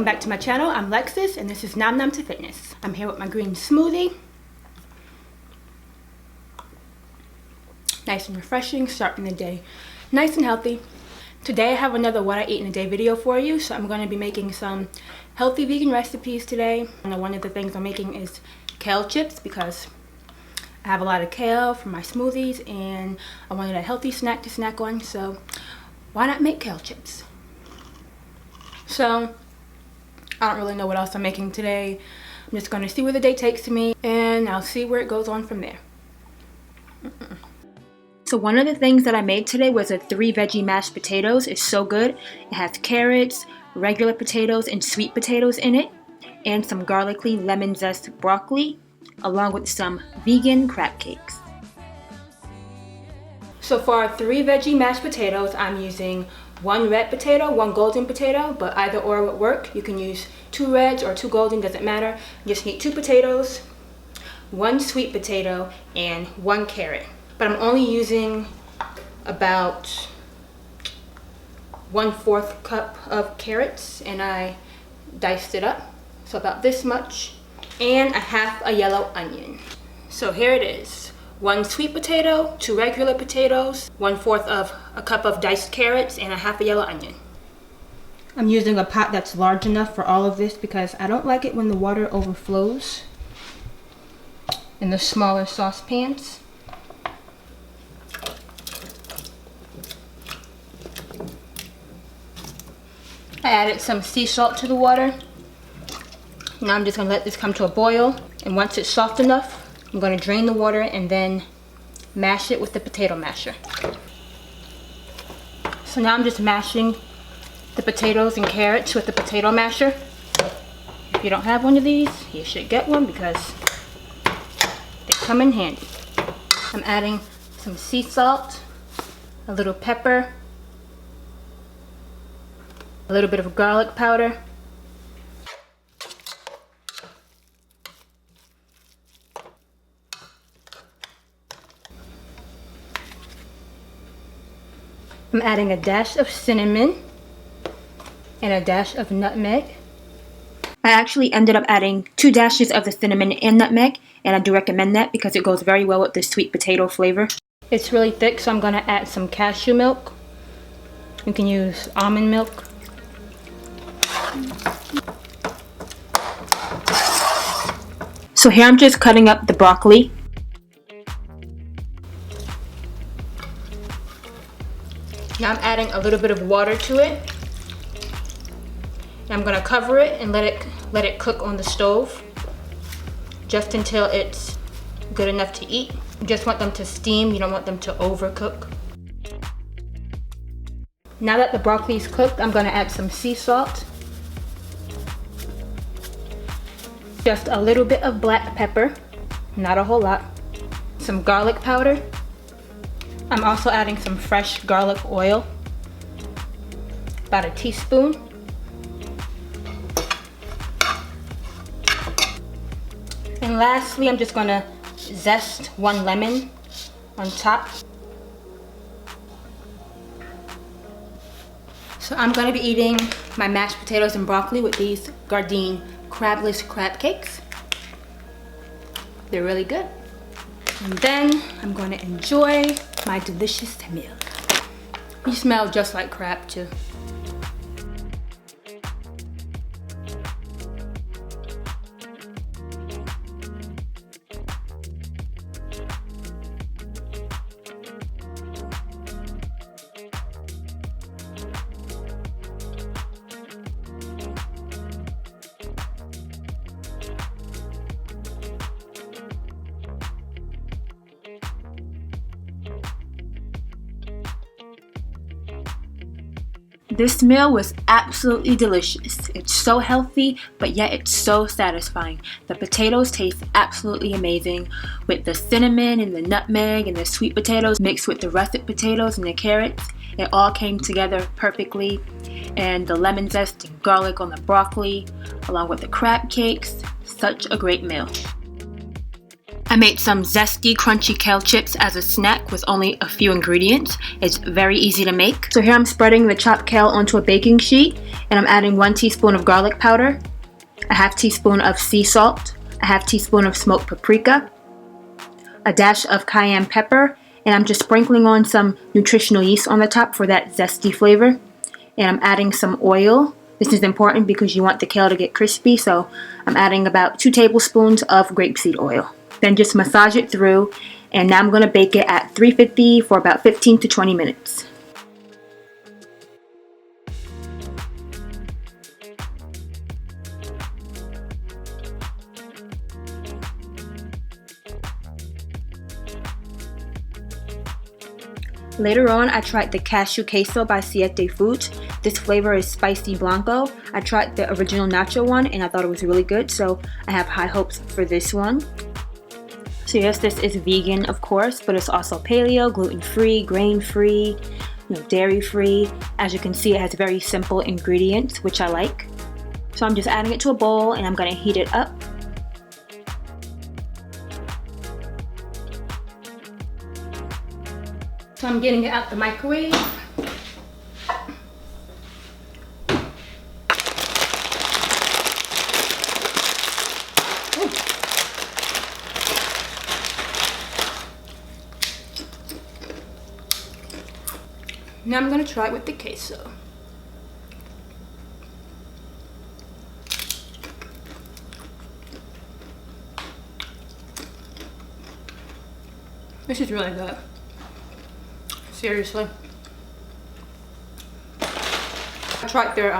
welcome back to my channel. I'm Lexus and this is Nom Nom to Fitness. I'm here with my green smoothie. Nice and refreshing, starting the day nice and healthy. Today I have another what I eat in a day video for you. So I'm going to be making some healthy vegan recipes today. And one of the things I'm making is kale chips because I have a lot of kale for my smoothies and I wanted a healthy snack to snack on. So why not make kale chips? So I don't really know what else I'm making today. I'm just going to see where the day takes me and I'll see where it goes on from there. So one of the things that I made today was a 3 veggie mashed potatoes. It's so good. It has carrots, regular potatoes, and sweet potatoes in it, and some garlicky lemon zest broccoli, along with some vegan crab cakes. So for our 3 veggie mashed potatoes, I'm using 1 red potato, 1 golden potato, but either or would work. You can use 2 reds or 2 golden, doesn't matter. You just need 2 potatoes, 1 sweet potato, and 1 carrot. But I'm only using about 1/4 cup of carrots and I diced it up. So about this much, and a half a yellow onion. So here it is. 1 sweet potato, 2 regular potatoes, 1/4 of a cup of diced carrots, and a half a yellow onion. I'm using a pot that's large enough for all of this because I don't like it when the water overflows in the smaller saucepans. I added some sea salt to the water. Now I'm just going to let this come to a boil, and once it's soft enough, I'm going to drain the water and then mash it with the potato masher. So now I'm just mashing the potatoes and carrots with the potato masher. If you don't have one of these, you should get one because they come in handy. I'm adding some sea salt, a little pepper, a little bit of garlic powder, I'm adding a dash of cinnamon and a dash of nutmeg. I actually ended up adding 2 dashes of the cinnamon and nutmeg, and I do recommend that because it goes very well with the sweet potato flavor. It's really thick, so I'm going to add some cashew milk. You can use almond milk. So here I'm just cutting up the broccoli. Now I'm adding a little bit of water to it. And I'm going to cover it and let it cook on the stove just until it's good enough to eat. You just want them to steam, you don't want them to overcook. Now that the broccoli is cooked, I'm going to add some sea salt, just a little bit of black pepper, not a whole lot, some garlic powder. I'm also adding some fresh garlic oil, about a teaspoon. And lastly, I'm just going to zest 1 lemon on top. So I'm going to be eating my mashed potatoes and broccoli with these Gardein crabless crab cakes. They're really good. And then I'm going to enjoy my delicious meal. You smell just like crab too. This meal was absolutely delicious. It's so healthy, but yet it's so satisfying. The potatoes taste absolutely amazing with the cinnamon and the nutmeg and the sweet potatoes mixed with the russet potatoes and the carrots. It all came together perfectly. And the lemon zest and garlic on the broccoli, along with the crab cakes. Such a great meal. I made some zesty, crunchy kale chips as a snack with only a few ingredients. It's very easy to make. So here I'm spreading the chopped kale onto a baking sheet, and I'm adding 1 teaspoon of garlic powder, a half teaspoon of sea salt, a half teaspoon of smoked paprika, a dash of cayenne pepper, and I'm just sprinkling on some nutritional yeast on the top for that zesty flavor. And I'm adding some oil. This is important because you want the kale to get crispy, so I'm adding about 2 tablespoons of grapeseed oil. Then just massage it through, and now I'm going to bake it at 350 for about 15 to 20 minutes. Later on, I tried the cashew queso by Siete Foods. This flavor is spicy blanco. I tried the original nacho one and I thought it was really good, so I have high hopes for this one. So yes, this is vegan, of course, but it's also paleo, gluten-free, grain-free, dairy-free. As you can see, it has very simple ingredients, which I like. So I'm just adding it to a bowl and I'm going to heat it up. So I'm getting it out the microwave. Now I'm going to try it with the queso. This is really good. Seriously. I tried their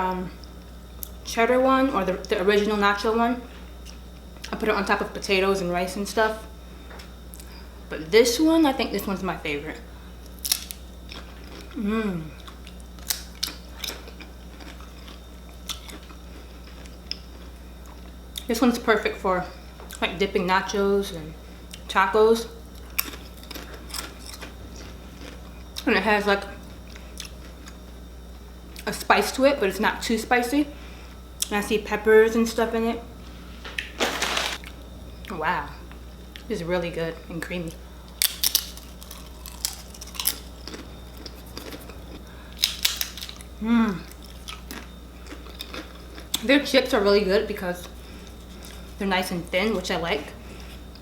cheddar one, or the original nacho one. I put it on top of potatoes and rice and stuff. But this one, I think this one's my favorite. This one's perfect for like dipping nachos and tacos. And it has like a spice to it, but it's not too spicy. And I see peppers and stuff in it. Wow, this is really good and creamy. Their chips are really good because they're nice and thin, which I like.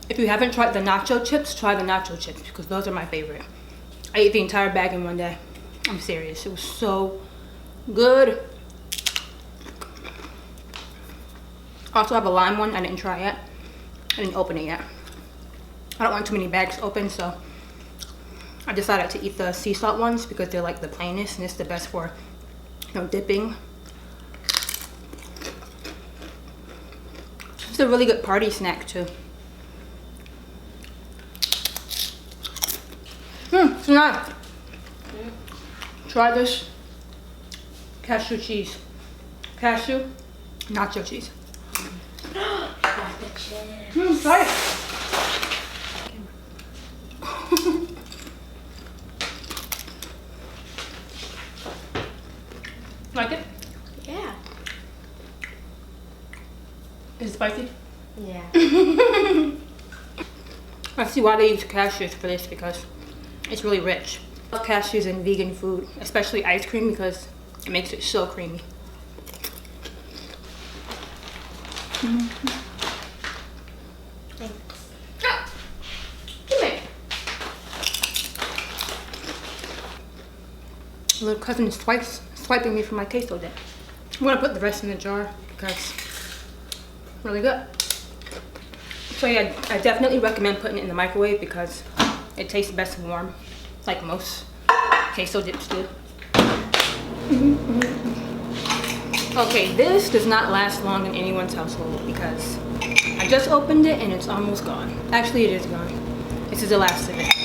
If you haven't tried the nacho chips, try the nacho chips because those are my favorite. I ate the entire bag in one day. I'm serious. It was so good. I also have a lime one I didn't try yet. I didn't open it yet. I don't want too many bags open, so I decided to eat the sea salt ones because they're like the plainest and it's the best for dipping. It's a really good party snack too. It's nice. Try this cashew cheese. Cashew nacho cheese. Try it. Like it? Yeah. Is it spicy? Yeah. I see why they use cashews for this because it's really rich. I love cashews in vegan food, especially ice cream because it makes it so creamy. Thanks. Ah, come here. My little cousin is swiping me for my queso dip. I'm gonna put the rest in the jar because it's really good. So yeah, I definitely recommend putting it in the microwave because it tastes best warm, like most queso dips do. Okay, this does not last long in anyone's household because I just opened it and it's almost gone. Actually, it is gone. This is the last of it.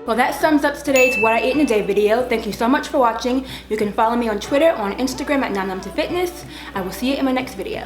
Well, that sums up today's What I Ate in a Day video. Thank you so much for watching. You can follow me on Twitter or on Instagram at NamNamToFitness. I will see you in my next video.